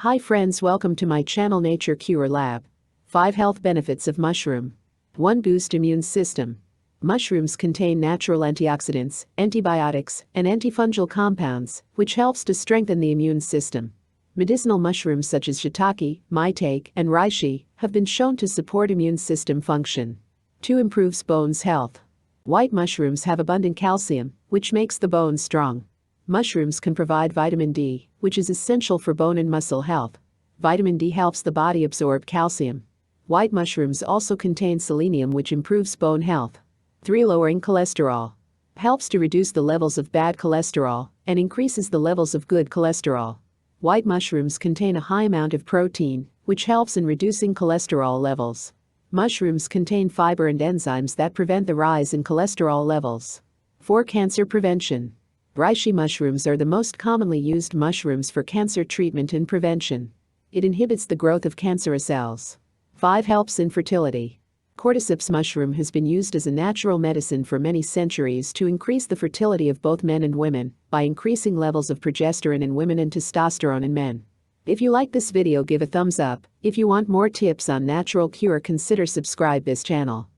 Hi friends, welcome to my channel Nature Cure Lab. 5 health benefits of mushroom. 1. Boost immune system. Mushrooms contain natural antioxidants, antibiotics, and antifungal compounds, which helps to strengthen the immune system. Medicinal mushrooms such as shiitake, maitake, and reishi have been shown to support immune system function. 2. Improves bones health. White mushrooms have abundant calcium, which makes the bones strong. Mushrooms can provide vitamin D, which is essential for bone and muscle health. Vitamin D helps the body absorb calcium. White mushrooms also contain selenium, which improves bone health. 3. Lowering cholesterol. Helps to reduce the levels of bad cholesterol and increases the levels of good cholesterol. White mushrooms contain a high amount of protein, which helps in reducing cholesterol levels. Mushrooms contain fiber and enzymes that prevent the rise in cholesterol levels. 4. Cancer prevention. Reishi mushrooms are the most commonly used mushrooms for cancer treatment and prevention. It inhibits the growth of cancerous cells. 5. Helps in fertility. Cordyceps mushroom has been used as a natural medicine for many centuries to increase the fertility of both men and women by increasing levels of progesterone in women and testosterone in men. If you like this video, give a thumbs up. If you want more tips on natural cure, consider subscribe this channel.